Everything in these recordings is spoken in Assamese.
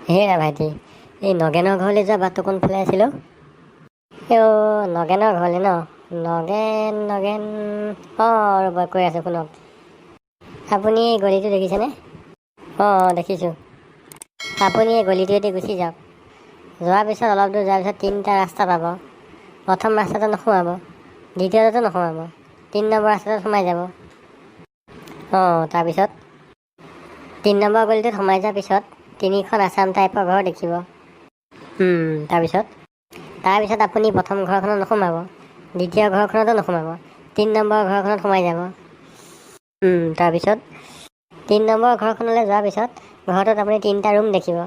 হেৰা ভাইটি, এই নগেনৰ ঘৰলৈ যোৱা বাটটো কোনফালে আছিল? নগেনৰ ঘৰলৈ ন? নগেন নগেন ৰ'ব কৈ আছোঁ শুনক। আপুনি এই গলিটো দেখিছেনে? দেখিছোঁ। আপুনি এই গলিটোৱেদি গুচি যাওক। যোৱাৰ পিছত অলপ দূৰ যোৱাৰ পিছত 3টা ৰাস্তা পাব। প্ৰথম ৰাস্তাটো নোসোমাব, দ্বিতীয়টো নোসোমাব, 3 নম্বৰ ৰাস্তাটোত সোমাই যাব। তাৰপিছত 3 নম্বৰ গলিটোত সোমাই যোৱাৰ পিছত 3খন আছাম টাইপৰ ঘৰ দেখিব। তাৰপিছত আপুনি প্ৰথম ঘৰখনত নোসোমাব, দ্বিতীয় ঘৰখনতো নোসোমাব, 3 নম্বৰ ঘৰখনত সোমাই যাব। তাৰপিছত 3 নম্বৰ ঘৰখনলৈ যোৱাৰ পিছত ঘৰটোত আপুনি 3টা ৰুম দেখিব।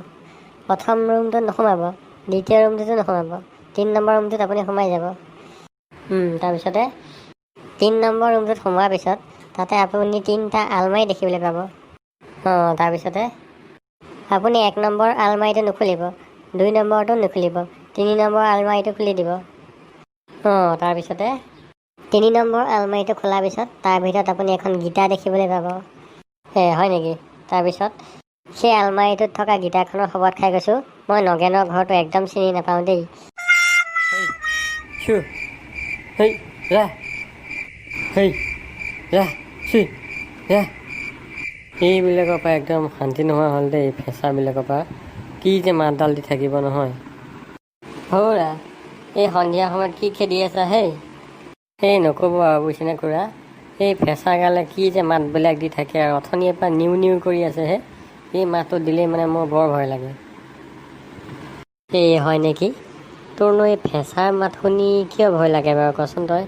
প্ৰথম ৰুমটোত নোসোমাব, দ্বিতীয় ৰুমটোতো নোসোমাব, 3 নম্বৰ ৰুমটোত আপুনি সোমাই যাব। তাৰপিছতে 3 নম্বৰ ৰুমটোত সোমোৱাৰ পিছত তাতে আপুনি 3টা আলমাৰি দেখিবলৈ পাব। তাৰপিছতে আপুনি 1 নম্বৰ আলমাৰিটো নুখুলিব, 2 নম্বৰটো নুখুলিব, 3 নম্বৰ আলমাৰিটো খুলি দিব। তাৰপিছতে 3 নম্বৰ আলমাৰিটো খোলাৰ পিছত তাৰ ভিতৰত আপুনি এখন গীতা দেখিবলৈ পাব। হয় নেকি? তাৰপিছত সেই আলমাৰিটোত থকা গীটাৰখনৰ শপত খাই কৈছোঁ, মই নগেনৰ ঘৰটো একদম চিনি নাপাওঁ দেই। এইবিলাকৰ পৰা একদম শান্তি নোহোৱা হ'ল দেই। ফেঁচাবিলাকৰ পৰা কি যে মাতডাল দি থাকিব নহয়। হৌৰা, এই সন্ধিয়া সময়ত কি খেদি আছা হেই? নক'ব আৰু বুজিছেনে খুৰা, এই ফেঁচা গালে কি যে মাতবিলাক দি থাকে আৰু অথনিৰ পৰা নিউ নিউ কৰি আছে হে। এই মাতটো দিলেই মানে মোৰ বৰ ভয় লাগে। হয় নেকি? তোৰনো এই ফেঁচাৰ মাত শুনি কিয় ভয় লাগে বাৰু কচোন তই?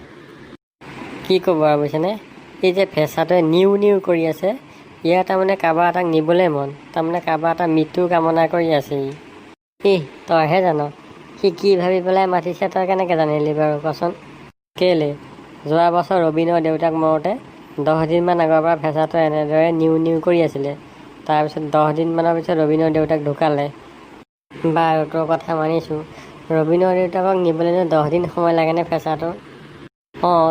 কি ক'ব আৰু বুজিছেনে, এই যে ফেঁচাটোৱে নিউ নিউ কৰি আছে, ইয়াৰ তাৰমানে কাৰোবাৰ এটাক নিবলৈ মন, তাৰমানে কাৰোবাৰ এটা মৃত্যু কামনা কৰি আছে তইহে জান সি কি ভাবি পেলাই মাতিছে, তই কেনেকৈ জানিলি বাৰু কচোন? কেলে যোৱা বছৰ ৰবীনৰ দেউতাক মৰোতে 10 দিনমান আগৰ পৰা ফেঁচাটো এনেদৰে নিউ নিউ কৰি আছিলে। তাৰপিছত 10 দিনমানৰ পিছত ৰবীনৰ দেউতাক ঢুকালে। বাৰু তোৰ কথা মানিছোঁ, ৰবীনৰ দেউতাকক নিবলৈনো 10 দিন সময় লাগেনে ফেঁচাটো?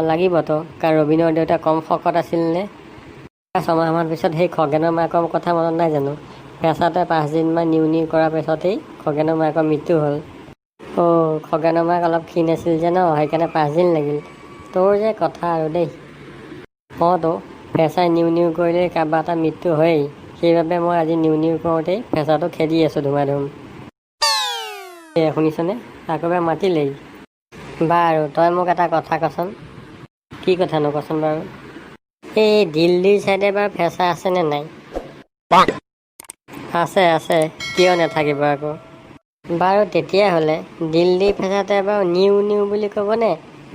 লাগিবতো, কাৰণ ৰবীনৰ দেউতা কম শকত আছিল নে? 6 মাহমান পিছত সেই খগেনৰ মাকৰ কথা মনত নাই জানো? ফেঁচাটোৱে 5 দিনমান নিউ নিউ কৰাৰ পিছতেই খগেনৰ মাকৰ মৃত্যু হ'ল। খগেনৰ মাক অলপ ক্ষীণ আছিল যে ন, সেইকাৰণে 5 দিন লাগিল। তোৰ যে কথা আৰু দেই। ফেঁচাই নিউ নিউ কৰিলে কাৰোবাৰ এটা মৃত্যু হয়েই, সেইবাবে মই আজি নিউ নিউ কৰোঁতেই ফেঁচাটো খেদি আছোঁ ধুমাধুম। শুনিছনে? আকৌ এবাৰ মাতিলেই। বাৰু তই মোক এটা কথা কচোন। কি কথানো কচোন বাৰু? এই দিল্লীৰ চাইডে বাৰু ফেঁচা আছেনে নাই? আছে, কিয় নাথাকিব আকৌ। বাৰু তেতিয়াহ'লে দিল্লীৰ ফেঁচাটোৱে বাৰু নিউ নিউ বুলি ক'বনে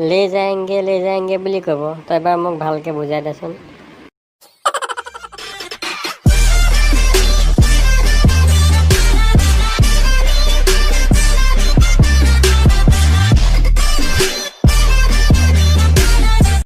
লে যায়েংগে বুলি ক'ব? তই বাৰু মোক ভালকৈ বুজাই দেচোন।